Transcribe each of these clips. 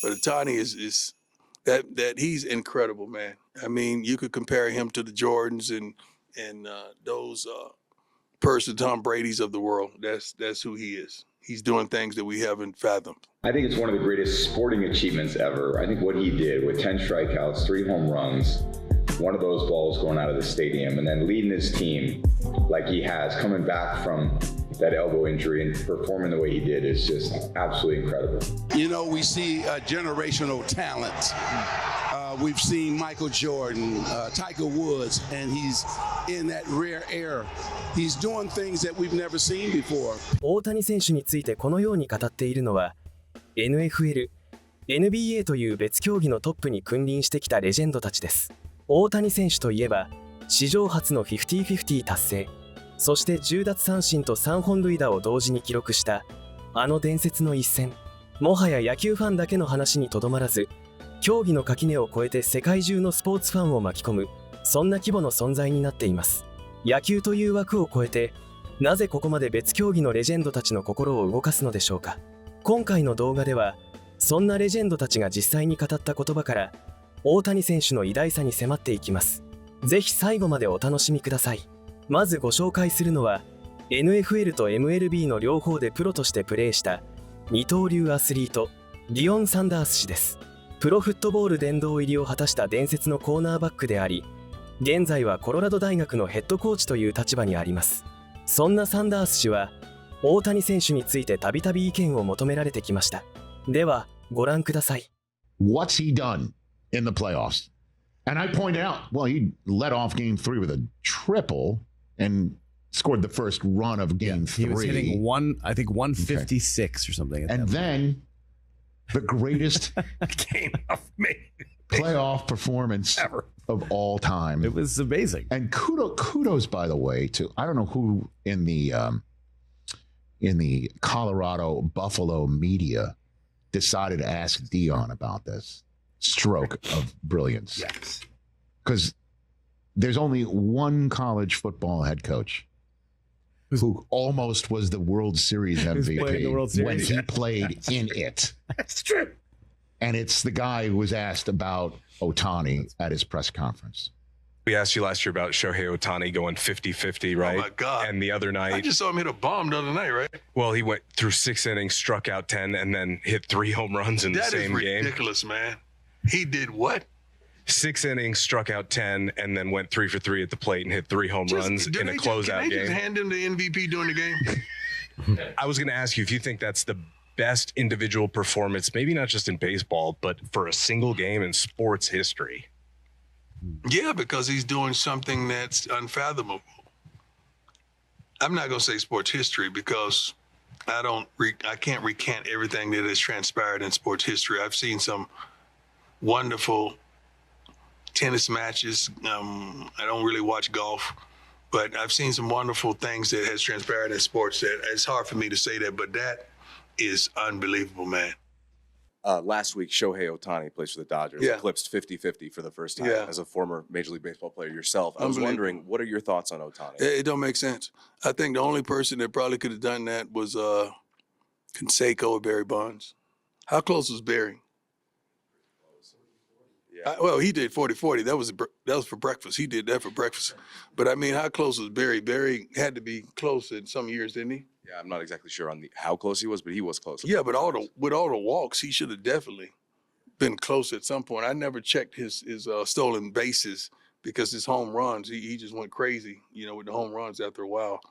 But Ohtani is that he's incredible, man. I mean, you could compare him to the Jordans and those person Tom Brady's of the world. That's who he is. He's doing things that we haven't fathomed. I think it's one of the greatest sporting achievements ever. I think what he did with 10 strikeouts, 3 home runs, one of those balls going out of the stadium, and then leading his team like he has, coming back from that elbow injury and performing the way he did is just absolutely incredible. You know, we see generational talent. We've seen Michael Jordan, Tiger Woods, and he's in that rare era. He's doing things that we've never seen before. 大谷選手についてこのように語っているのは NFL、NBA という別競技のトップに君臨してきたレジェンドたちです。大谷選手といえば史上初の50-50達成、そして10奪三振と3本塁打を同時に記録したあの伝説の一戦。もはや野球ファンだけの話にとどまらず、競技の垣根を越えて世界中のスポーツファンを巻き込む、そんな規模の存在になっています。野球という枠を超えて、なぜここまで別競技のレジェンドたちの心を動かすのでしょうか。今回の動画では、そんなレジェンドたちが実際に語った言葉から、大谷選手の偉大さに迫っていきます。ぜひ最後までお楽しみください。まずご紹介するのは、NFL と MLB の両方でプロとしてプレーした二刀流アスリート、ディオン・サンダース氏です。プロフットボール殿堂入りを果たした伝説のコーナーバックであり、現在はコロラド大学のヘッドコーチという立場にあります。そんなサンダース氏は、大谷選手についてたびたび意見を求められてきました。では、ご覧ください。What's he done in the playoffs? And I point out, well, he led off game 3 with a triple and scored the first run of game 3. He was hitting 156 or something. And then the greatest game of me. playoff performance ever of all time. It was amazing. And kudos, by the way, to I don't know who in the Colorado Buffalo media decided to ask Dion about this stroke of brilliance. Yes. Because there's only one college football head coach who almost was the World Series MVP when he played in it. That's true. And it's the guy who was asked about Ohtani at his press conference. We asked you last year about Shohei Ohtani going 50-50, right? Oh, my God. And the other night... I just saw him hit a bomb the other night, right? Well, he went through 6 innings, struck out 10, and then hit 3 home runs in the same game. That is ridiculous, man. He did what? 6 innings, struck out 10, and then went 3 for 3 at the plate and hit 3 home runs in a closeout game. Can they just hand him the MVP during the game? I was going to ask you if you think that's the best individual performance, maybe not just in baseball, but for a single game in sports history. Yeah, because he's doing something that's unfathomable. I'm not going to say sports history because I can't recant everything that has transpired in sports history. I've seen some wonderful tennis matches. I don't really watch golf, but I've seen some wonderful things that has transpired in sports that it's hard for me to say that, but that is unbelievable, man. Last week, Shohei Ohtani plays for the Dodgers, eclipsed 50-50 for the first time as a former Major League Baseball player yourself. I was wondering, what are your thoughts on Ohtani? It don't make sense. I think the only person that probably could have done that was Canseco or Barry Bonds. How close was Barry? Well, he did 40-40. That was for breakfast. He did that for breakfast. But, I mean, how close was Barry? Barry had to be close in some years, didn't he? Yeah, I'm not exactly sure on how close he was, but he was close. Yeah, but with all the walks, he should have definitely been close at some point. I never checked his stolen bases because his home runs, he just went crazy, with the home runs after a while.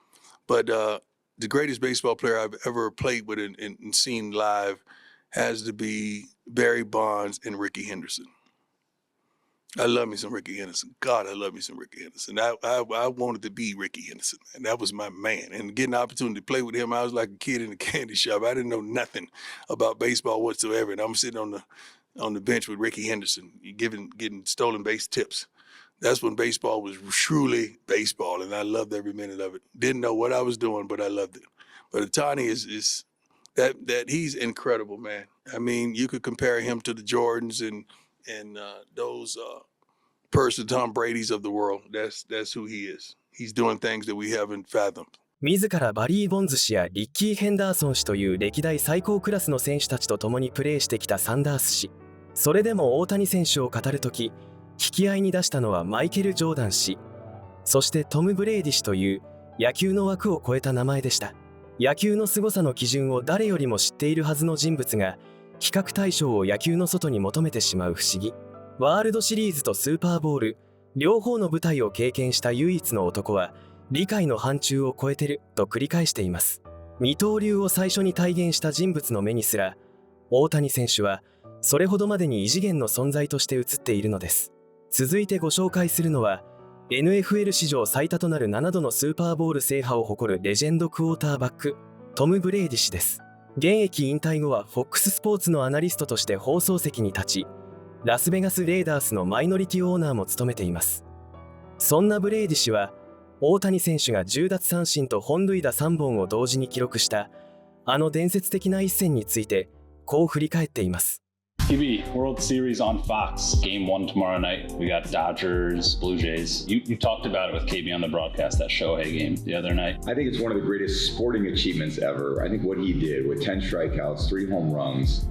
But the greatest baseball player I've ever played with and seen live has to be Barry Bonds and Rickey Henderson. I love me some Rickey Henderson. God, I love me some Rickey Henderson. I wanted to be Rickey Henderson, and that was my man. And getting the opportunity to play with him, I was like a kid in a candy shop. I didn't know nothing about baseball whatsoever, and I'm sitting on the bench with Rickey Henderson, getting stolen base tips. That's when baseball was truly baseball, and I loved every minute of it. Didn't know what I was doing, but I loved it. But Ohtani is that he's incredible, man. I mean, you could compare him to the Jordans and those person Tom Brady's of the world. That's who he is. He's doing things that we haven't fathomed. 自らバリー・ボンズ氏やリッキー・ヘンダーソン氏という歴代最高クラスの選手たちと共にプレーしてきたサンダース氏。それでも大谷選手を語るとき、引き合いに出したのはマイケル・ジョーダン氏、そしてトム・ブレイディ氏という野球の枠を超えた名前でした。野球の凄さの基準を誰よりも知っているはずの人物が、比較対象を野球の外に求めてしまう不思議。ワールドシリーズとスーパーボール、両方の舞台を経験した唯一の男は、理解の範疇を超えてると繰り返しています。二刀流を最初に体現した人物の目にすら、大谷選手はそれほどまでに異次元の存在として映っているのです。続いてご紹介するのは、NFL 史上最多となる7度のスーパーボウル制覇を誇るレジェンドクォーターバック、トム・ブレイディ氏です。現役引退後は FOX スポーツのアナリストとして放送席に立ち、ラスベガス・レイダースのマイノリティオーナーも務めています。そんなブレイディ氏は、大谷選手が10奪三振と本塁打3本を同時に記録したあの伝説的な一戦についてこう振り返っています。KB, World Series on Fox, Game 1 tomorrow night. We got Dodgers, Blue Jays. You talked about it with KB on the broadcast, that Shohei game the other night. I think it's one of the greatest sporting achievements ever. I think what he did with 10 strikeouts, 3 home runs,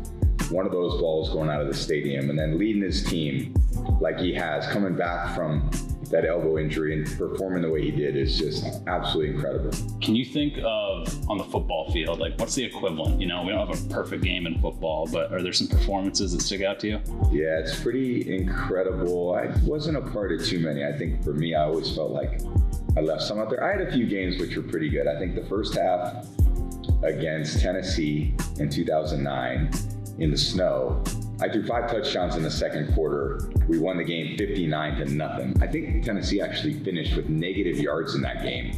one of those balls going out of the stadium, and then leading his team like he has, coming back from that elbow injury and performing the way he did is just absolutely incredible. Can you think of, on the football field, like what's the equivalent? You know, we don't have a perfect game in football, but are there some performances that stick out to you? Yeah, it's pretty incredible. I wasn't a part of too many. I think for me, I always felt like I left some out there. I had a few games which were pretty good. I think the first half against Tennessee in 2009 in the snow, I threw 5 touchdowns in the second quarter. We won the game 59-0. I think Tennessee actually finished with negative yards in that game.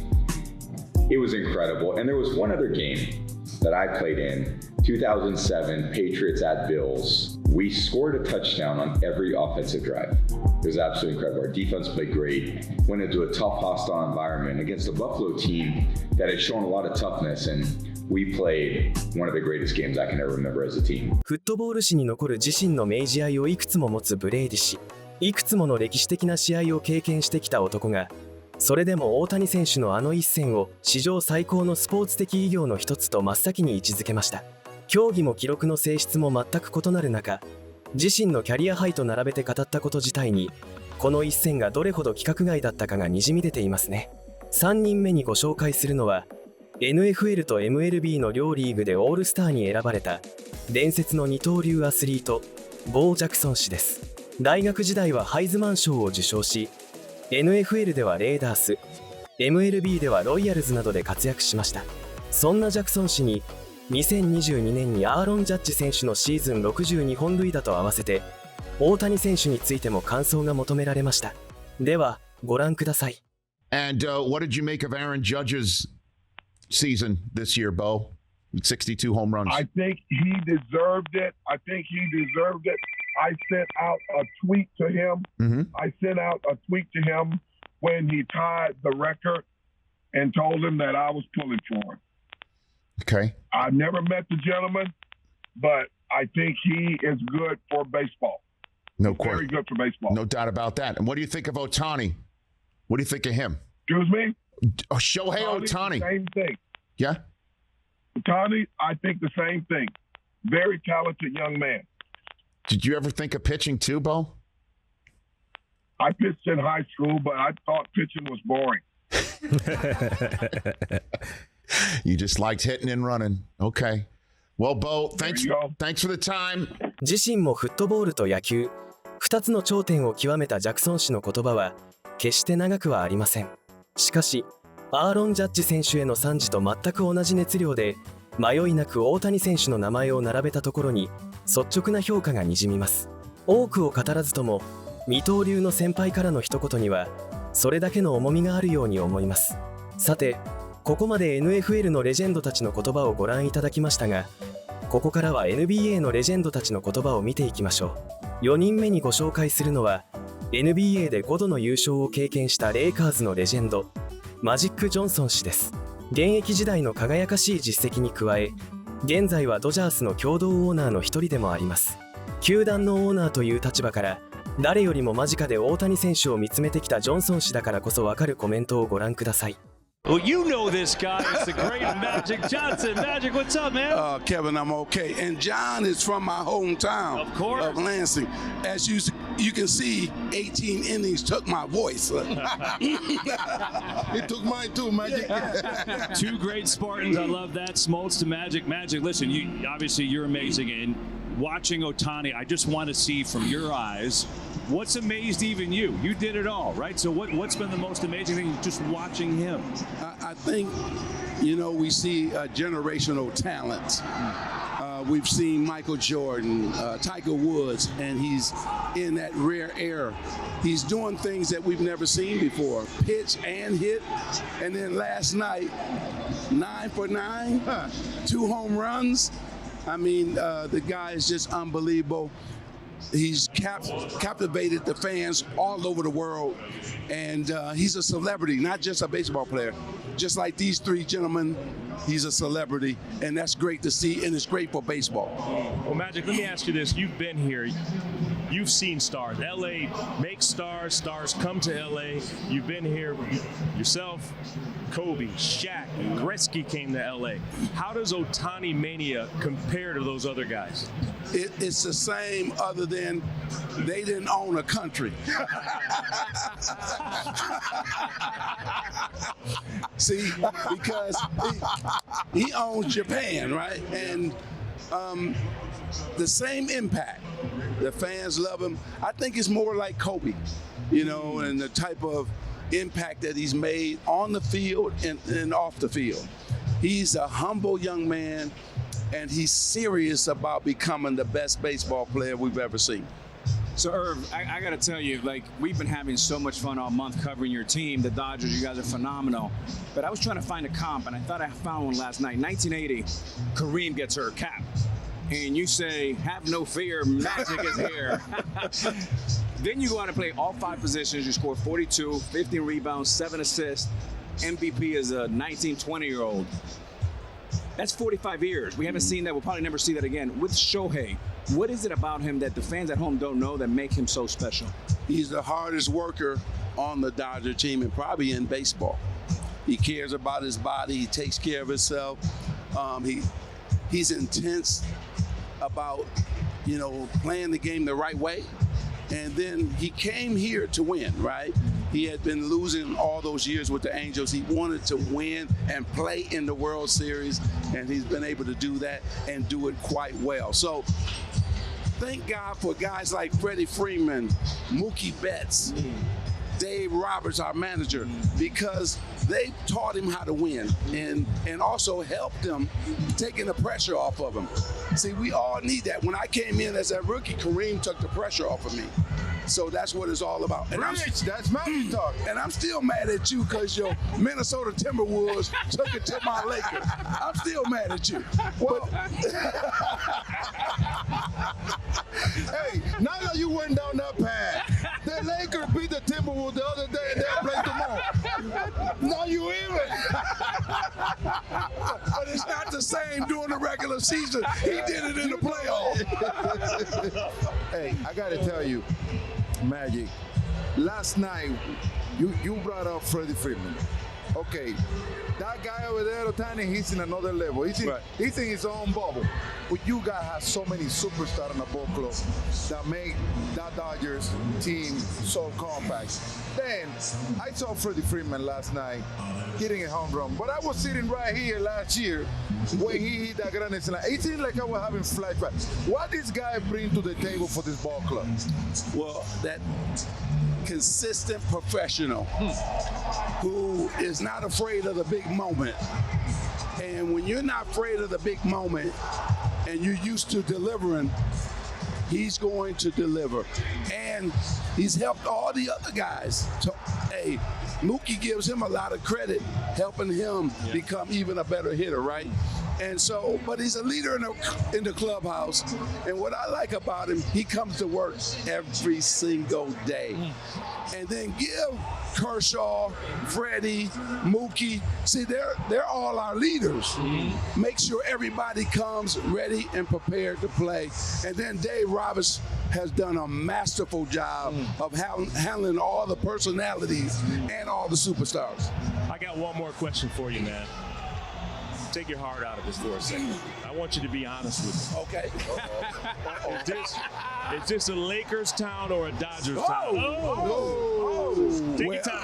It was incredible. And there was one other game that I played in, 2007, Patriots at Bills. We scored a touchdown on every offensive drive. It was absolutely incredible. Our defense played great. Went into a tough, hostile environment against a Buffalo team that had shown a lot of toughness, and we played one of the greatest games I can ever remember as a team. フットボール史に残る自身の明示愛をいくつも持つブレイディ氏。いくつもの歴史的な試合を経験してきた男が、それでも大谷選手のあの一戦を史上最高のスポーツ的偉業の一つと真っ先に位置づけました。競技も記録の性質も全く異なる中、自身のキャリアハイと並べて語ったこと自体に、この一戦がどれほど規格外だったかがにじみ出ていますね。3人目にご紹介するのは、NFL と MLB の両リーグでオールスターに選ばれた伝説の二刀流アスリート、ボー・ジャクソン氏です。大学時代はハイズマン賞を受賞し、NFL ではレイダース、MLB ではロイヤルズなどで活躍しました。そんなジャクソン氏に2022年にアーロン・ジャッジ選手のシーズン62本塁打と合わせて大谷選手についても感想が求められました。ではご覧ください。And what did you make of Aaron Judge's season this year, Bo? 62 home runs. I think he deserved it. I sent out a tweet to him. I sent out a tweet to him when he tied the record and told him that I was pulling for him. Okay. I never met the gentleman, but I think he is good for baseball. No question. Very good for baseball. No doubt about that. And what do you think of Ohtani? What do you think of him? Excuse me? Shohei Ohtani. Same thing. Yeah? Ohtani, I think the same thing. Very talented young man. Did you ever think of pitching too, Bo? I pitched in high school, but I thought pitching was boring. You just liked hitting and running. Okay. Well, Bo, thanks for the time. 自身もフットボールと野球、2つの頂点を極めたジャクソン氏の言葉は決して長くはありません。しかし、アーロン・ジャッジ選手への賛辞と全く同じ熱量で迷いなく大谷選手の名前を並べたところに率直な評価がにじみます。多くを語らずとも二刀流の先輩からの一言にはそれだけの重みがあるように思います。さて、ここまで NFL のレジェンドたちの言葉をご覧いただきましたが、ここからは NBA のレジェンドたちの言葉を見ていきましょう。4人目にご紹介するのは NBA で5度の優勝を経験したレイカーズのレジェンド、マジック・ジョンソン氏です。現役時代の輝かしい実績に加え、現在はドジャースの共同オーナーの一人でもあります。球団のオーナーという立場から誰よりも間近で大谷選手を見つめてきたジョンソン氏だからこそ分かるコメントをご覧ください。Well, you know this guy. It's the great Magic Johnson. Magic, what's up, man? Kevin, I'm okay. And John is from my hometown of Lansing. As you can see, 18 innings took my voice. It took mine too, Magic. Two great Spartans. I love that. Smoltz to Magic. Magic, listen, you're amazing. And watching Ohtani, I just want to see from your eyes, what's amazed even you? You did it all, right? So what's been the most amazing thing just watching him? I think, we see generational talent. We've seen Michael Jordan, Tiger Woods, and he's in that rare era. He's doing things that we've never seen before, pitch and hit. And then last night, 9 for 9, 2 home runs. I mean, the guy is just unbelievable. He's captivated the fans all over the world, and he's a celebrity, not just a baseball player. Just like these 3 gentlemen, he's a celebrity, and that's great to see, and it's great for baseball. Well, Magic, let me ask you this. You've been here. You've seen stars. L.A. makes stars. Stars come to L.A. You've been here yourself. Kobe, Shaq, Gretzky came to L.A. How does Ohtani mania compare to those other guys? It's the same, other than they didn't own a country. See, because he owns Japan, right? And the same impact. The fans love him. I think it's more like Kobe, and the type of impact that he's made on the field and off the field. He's a humble young man, and he's serious about becoming the best baseball player we've ever seen. So, Irv, I got to tell you, we've been having so much fun all month covering your team, the Dodgers. You guys are phenomenal. But I was trying to find a comp, and I thought I found one last night. 1980, Kareem gets her cap. And you say, have no fear, Magic is here. Then you go out and play all 5 positions. You score 42, 15 rebounds, 7 assists. MVP is a 19, 20-year-old. That's 45 years. We haven't seen that. We'll probably never see that again. With Shohei, what is it about him that the fans at home don't know that make him so special? He's the hardest worker on the Dodger team and probably in baseball. He cares about his body. He takes care of himself. He's intense about, playing the game the right way. And then he came here to win, right? He had been losing all those years with the Angels. He wanted to win and play in the World Series, and he's been able to do that and do it quite well. So thank God for guys like Freddie Freeman, Mookie Betts, Dave Roberts, our manager, because they taught him how to win and also helped him taking the pressure off of him. See, we all need that. When I came in as a rookie, Kareem took the pressure off of me. So that's what it's all about. And that's Magic talk. And I'm still mad at you because your Minnesota Timberwolves took it to my Lakers. I'm still mad at you. Well, hey, now that you went down that path, the Lakers beat the Timberwolves the other day and they'll play tomorrow. Now you even. But it's not the same during the regular season. He did it in the playoffs. Hey, I got to tell you, Magic, last night you brought up Freddie Freeman. Okay, that guy over there, Ohtani, he's in another level. He's in his own bubble. But you guys have so many superstars in the ball club that make that Dodgers team so compact. Then I saw Freddie Freeman last night hitting a home run. But I was sitting right here last year when he hit that grand slam. It seemed like I was having flashbacks. What this guy bring to the table for this ball club? Well, that consistent professional who is not afraid of the big moment. And when you're not afraid of the big moment and you're used to delivering, he's going to deliver. And he's helped all the other guys. So, hey, Mookie gives him a lot of credit, helping him become even a better hitter, right? And so, but he's a leader in the clubhouse. And what I like about him, he comes to work every single day. And then give Kershaw, Freddie, Mookie, see, they're all our leaders. Make sure everybody comes ready and prepared to play. And then Dave Roberts has done a masterful job of handling all the personalities and all the superstars. I got one more question for you, man. Take your heart out of this for a second. I want you to be honest with me. Okay. Is this a Lakers town or a Dodgers town? Take your time.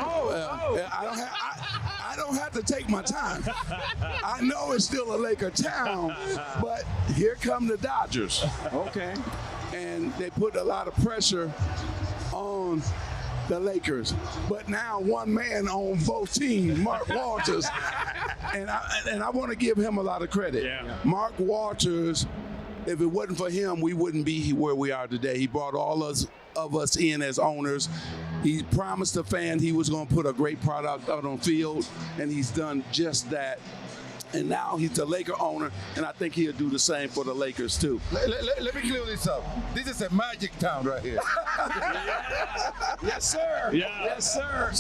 I don't have to take my time. I know it's still a Laker town, but here come the Dodgers. Okay. And they put a lot of pressure on the Lakers, but now one man on both teams, Mark Walters, and I want to give him a lot of credit. Yeah. Mark Walters, if it wasn't for him, we wouldn't be where we are today. He brought all of us in as owners. He promised the fan he was going to put a great product out on field, and he's done just that. And now he's the Laker owner, and I think he'll do the same for the Lakers too. Let me clear this up. This is a magic town right here. Yes, sir. Yeah. Yes, sir.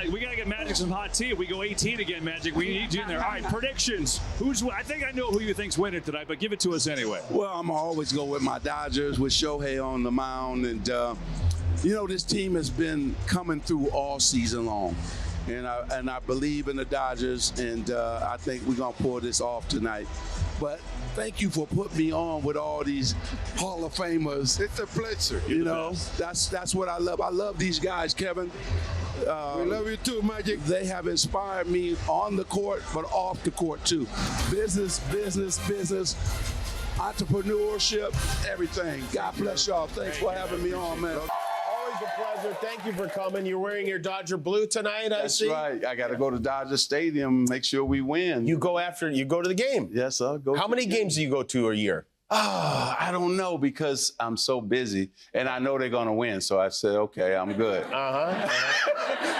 We gotta get Magic some hot tea. If we go 18 again, Magic, we need you in there. All right, predictions. I think I know who you think's winning tonight, but give it to us anyway. Well, I'm always go with my Dodgers with Shohei on the mound, and this team has been coming through all season long. And I believe in the Dodgers, and I think we're going to pull this off tonight. But thank you for putting me on with all these Hall of Famers. It's a pleasure. That's what I love. I love these guys, Kevin. We love you too, Magic. They have inspired me on the court, but off the court too. Business, entrepreneurship, everything. God bless y'all. Thanks for having me on, man. A pleasure. Thank you for coming. You're wearing your Dodger blue tonight, I see. That's right. I got to go to Dodger Stadium, make sure we win. You go to the game? Yes, sir. How many games do you go to a year? I don't know because I'm so busy and I know they're going to win. So I said, okay, I'm good.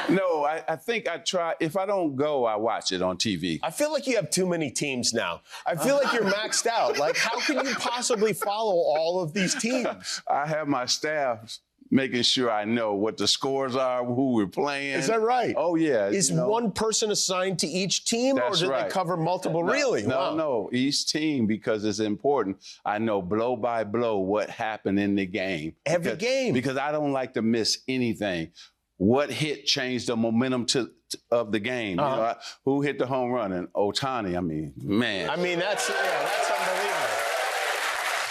No, I think I try. If I don't go, I watch it on TV. I feel like you have too many teams now. I feel like you're maxed out. Like, how can you possibly follow all of these teams? I have my staff making sure I know what the scores are, who we're playing. Is that right? Oh, yeah. Is one person assigned to each team, or do they cover multiple? Really? No. Each team, because it's important. I know blow by blow what happened in the game. Every game. Because I don't like to miss anything. What hit changed the momentum of the game? Who hit the home run? And Ohtani, man. That's unbelievable.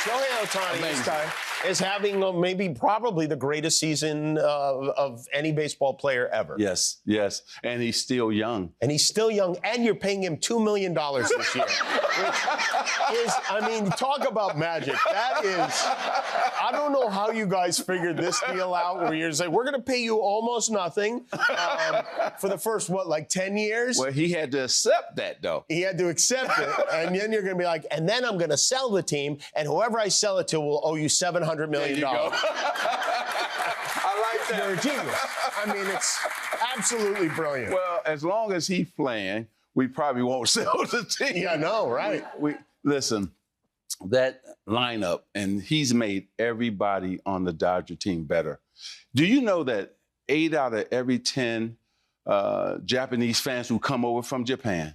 Shohei Ohtani is having probably the greatest season of any baseball player ever. Yes. And he's still young. And you're paying him $2 million this year. Which is, talk about magic. That is, I don't know how you guys figured this deal out where you're saying, we're going to pay you almost nothing for the first, 10 years? Well, he had to accept that, though. He had to accept it. And then you're going to be like, and then I'm going to sell the team, and whoever I sell it to will owe you $700 million. I like that. You're a genius. It's absolutely brilliant. Well, as long as he's playing, we probably won't sell the team. Yeah, I know, right? Listen, that lineup, and he's made everybody on the Dodger team better. Do you know that 8 out of every 10 Japanese fans who come over from Japan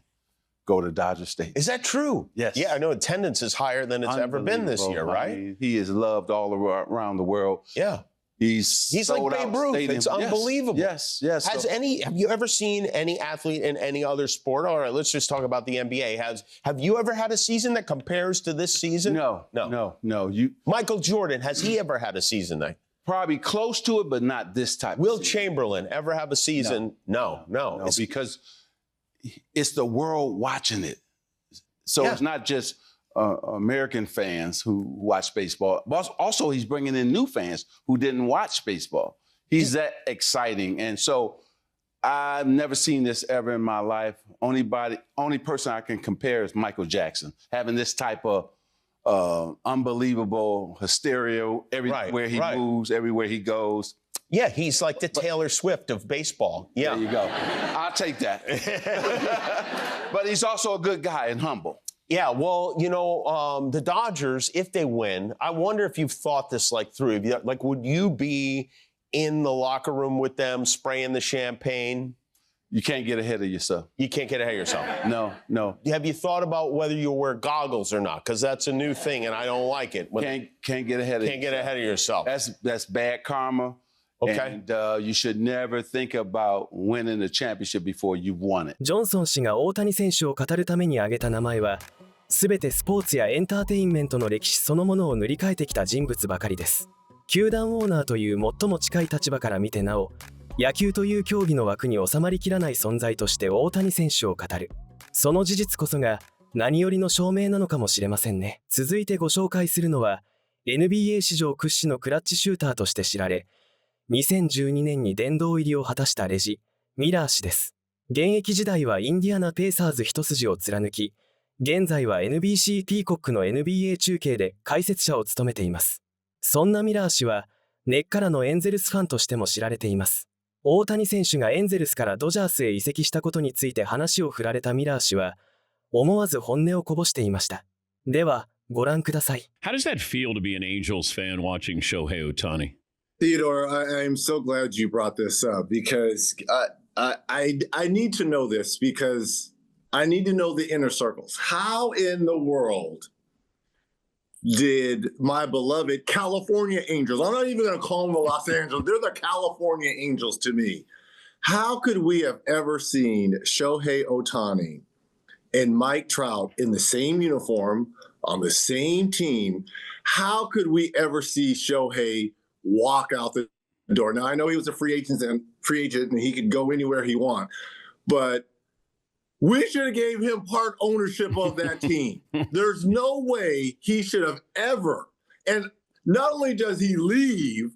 go to Dodger Stadium? Is that true? Yes. Yeah, I know attendance is higher than it's ever been this year, right? He is loved all around the world. Yeah. He's like Babe Ruth. It's unbelievable. Yes. Have you ever seen any athlete in any other sport? All right, let's just talk about the NBA. Have you ever had a season that compares to this season? No. Michael Jordan, has he ever had a season that? Probably close to it, but not this type. Will Chamberlain ever have a season? No. Because it's the world watching it. So it's not just American fans who watch baseball, but also he's bringing in new fans who didn't watch baseball. He's that exciting. And so I've never seen this ever in my life. Only person I can compare is Michael Jackson, having this type of unbelievable hysteria everywhere he moves, everywhere he goes. Yeah, he's like the Taylor Swift of baseball. Yeah. There you go. I'll take that. But he's also a good guy and humble. Yeah, well, the Dodgers, if they win, I wonder if you've thought this through. Would you be in the locker room with them, spraying the champagne? You can't get ahead of yourself. You can't get ahead of yourself. No. Have you thought about whether you wear goggles or not? Because that's a new thing, and I don't like it. Can't get ahead of Can't get ahead of yourself. That's bad karma. Okay. And you should never think about winning a championship before you've won it. ジョンソン氏が大谷選手を語るために挙げた名前は、すべてスポーツやエンターテインメントの歴史そのものを塗り替えてきた人物ばかりです。球団オーナーという最も近い立場から見てなお、野球という競技の枠に収まりきらない存在として大谷選手を語る。その事実こそが何よりの証明なのかもしれませんね。続いてご紹介するのは、NBA 史上屈指のクラッチシューターとして知られ、2012年に殿堂入りを果たしたレジ・ミラー氏です。現役時代はインディアナ・ペイサーズ一筋を貫き、現在は NBC ピーコックの NBA 中継で解説者を務めています。そんなミラー氏は、根っからのエンゼルスファンとしても知られています。大谷選手がエンゼルスからドジャースへ移籍したことについて話を振られたミラー氏は、思わず本音をこぼしていました。では、ご覧ください。How does that feel to be an Angels fan watching Shohei Ohtani? Theodore, I'm so glad you brought this up because I need to know this because I need to know the inner circles. How in the world did my beloved California Angels, I'm not even going to call them the Los Angeles, they're the California Angels to me. How could we have ever seen Shohei Ohtani and Mike Trout in the same uniform on the same team? How could we ever see Shohei walk out the door? Now, I know he was a free agent and he could go anywhere he wants, but we should have gave him part ownership of that team. There's no way he should have ever. And not only does he leave,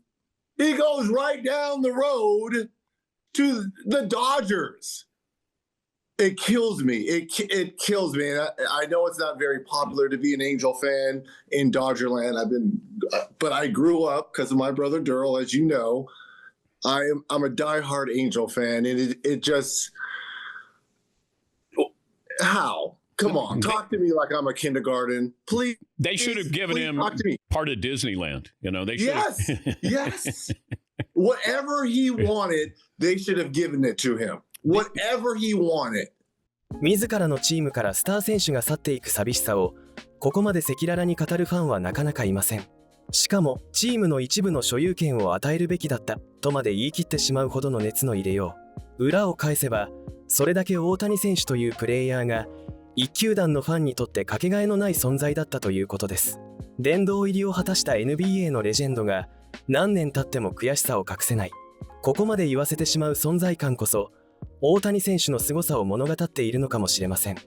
he goes right down the road to the Dodgers. It kills me. It kills me. And I know it's not very popular to be an Angel fan in Dodgerland. But I grew up because of my brother Durrell, as you know. I'm a diehard Angel fan, and it just. How? Come on, talk to me like I'm a kindergarten, please. They should have given him part of Disneyland. You know, they should. Yes. Whatever he wanted, they should have given it to him. Whatever he wanted. 自らのチームからスター選手が去っていく寂しさをここまで赤裸々に語るファンはなかなかいません。しかもチームの一部の所有権を与えるべきだったとまで言い切ってしまうほどの熱の入れよう。裏を返せばそれだけ大谷選手というプレイヤーが一球団のファンにとってかけがえのない存在だったということです。殿堂入りを果たした NBA のレジェンドが何年経っても悔しさを隠せない。ここまで言わせてしまう存在感こそ大谷選手の凄さを物語っているのかもしれません。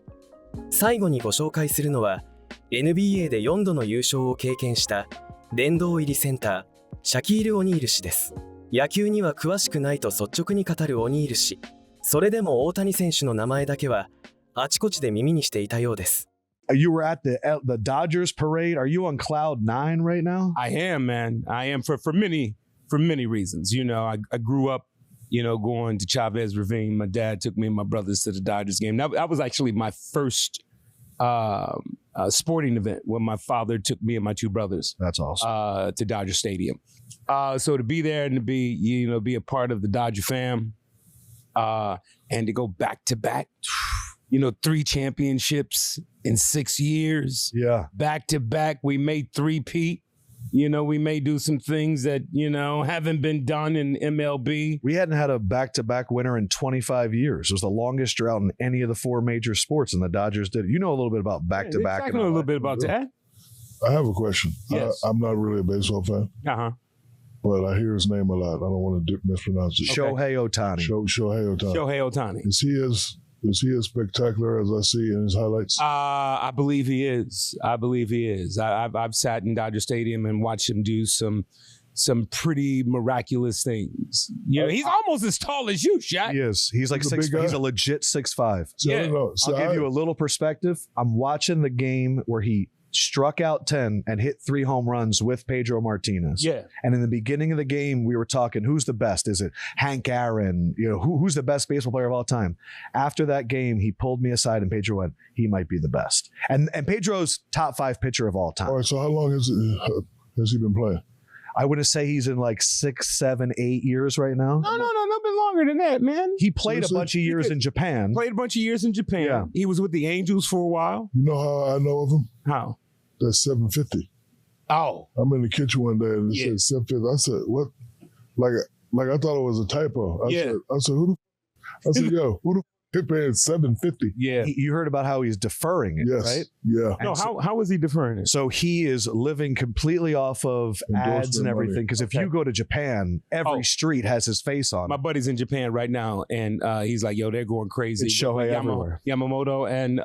最後にご紹介するのは NBA で4度の優勝を経験した殿堂入りセンターシャキール・オニール氏です。野球には詳しくないと率直に語るオニール氏。それでも大谷選手の名前だけはあちこちで耳にしていたようです。You were at the Dodgers parade. Are you on cloud 9 right now? I am, man. I am for many reasons. You know, I grew up, you know, going to Chavez Ravine. My dad took me and my brothers to the Dodgers game. That was actually my first sporting event when my father took me and my two brothers. That's awesome. To Dodger Stadium. So to be there and to be a part of the Dodger fam, and to go back to back, you know, 3 championships in 6 years. Yeah. Back to back. We made 3-peat. You know, we may do some things that, you know, haven't been done in MLB. We hadn't had a back-to-back winner in 25 years. It was the longest drought in any of the 4 major sports, and the Dodgers did it. You know a little bit about back-to-back. I know a little bit about that. I have a question. Yes. I'm not really a baseball fan. Uh-huh. But I hear his name a lot. I don't want to mispronounce it. Shohei Ohtani. Shohei Ohtani. Shohei Ohtani. Is he as spectacular as I see in his highlights? I believe he is. I've sat in Dodger Stadium and watched him do some pretty miraculous things. You know, he's almost as tall as you, Shaq. He is. He's like he's a legit 6'5". Yeah. I'll give you a little perspective. I'm watching the game where he struck out 10 and hit 3 home runs with Pedro Martinez. Yeah. And in the beginning of the game, we were talking, who's the best? Is it Hank Aaron? You know, who's the best baseball player of all time? After that game, he pulled me aside and Pedro went, he might be the best. And Pedro's top 5 pitcher of all time. All right, so how long has he been playing? I wouldn't say he's in like 6, 7, 8 years right now. No, bit longer than that, man. He played a bunch of years in Japan. Played a bunch of years in Japan. Yeah. He was with the Angels for a while. You know how I know of him? How? That's 750. Oh. I'm in the kitchen one day and it said 750. I said, what? Like I thought it was a typo. I said, who the? I said, yo, who the? Hit paying 750. Yeah. You heard about how he's deferring it, right? Yeah. No, how is he deferring it? So he is living completely off of ads and everything. Because if you go to Japan, every street has his face on it. My buddy's in Japan right now, and he's like, yo, they're going crazy. It's Shohei everywhere. Yamamoto and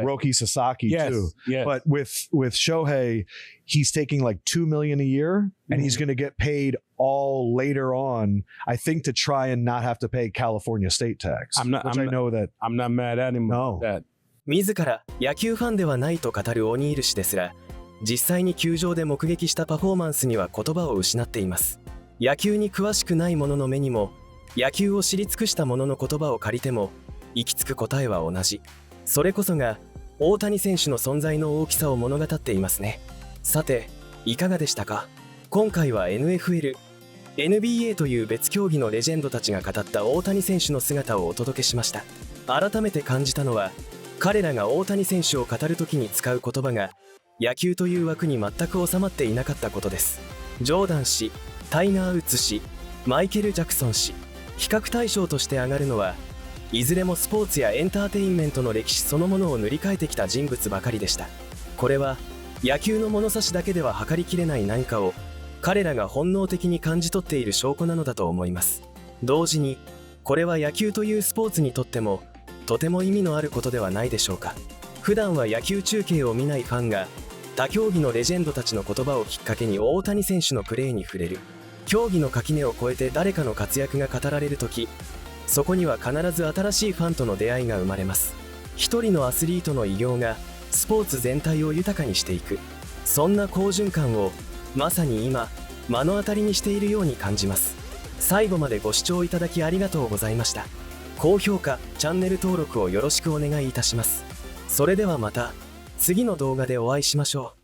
Roki Sasaki too. Yes. But with Shohei, he's taking like $2 million a year, and he's going to get paid all later on, I think, to try and not have to pay California state tax. I'm not mad at him. No. That. 自ら野球ファンではないと語るオニール氏ですら、実際に球場で目撃したパフォーマンスには言葉を失っています。野球に詳しくない者の目にも、野球を知り尽くした者の言葉を借りても、行き着く答えは同じ。それこそが大谷選手の存在の大きさを物語っていますね。さて、いかがでしたか？今回は NFL、NBA という別競技のレジェンドたちが語った大谷選手の姿をお届けしました。改めて感じたのは、彼らが大谷選手を語るときに使う言葉が野球という枠に全く収まっていなかったことです。ジョーダン氏、タイガー・ウッズ氏、マイケル・ジャクソン氏、比較対象として挙がるのはいずれもスポーツやエンターテインメントの歴史そのものを塗り替えてきた人物ばかりでした。これは野球の物差しだけでは測りきれない何かを彼らが本能的に感じ取っている証拠なのだと思います。同時にこれは野球というスポーツにとってもとても意味のあることではないでしょうか。普段は野球中継を見ないファンが他競技のレジェンドたちの言葉をきっかけに大谷選手のプレーに触れる。競技の垣根を越えて誰かの活躍が語られるとき、そこには必ず新しいファンとの出会いが生まれます。一人のアスリートの偉業がスポーツ全体を豊かにしていく、そんな好循環をまさに今目の当たりにしているように感じます。最後までご視聴いただきありがとうございました。高評価、チャンネル登録をよろしくお願いいたします。それではまた次の動画でお会いしましょう。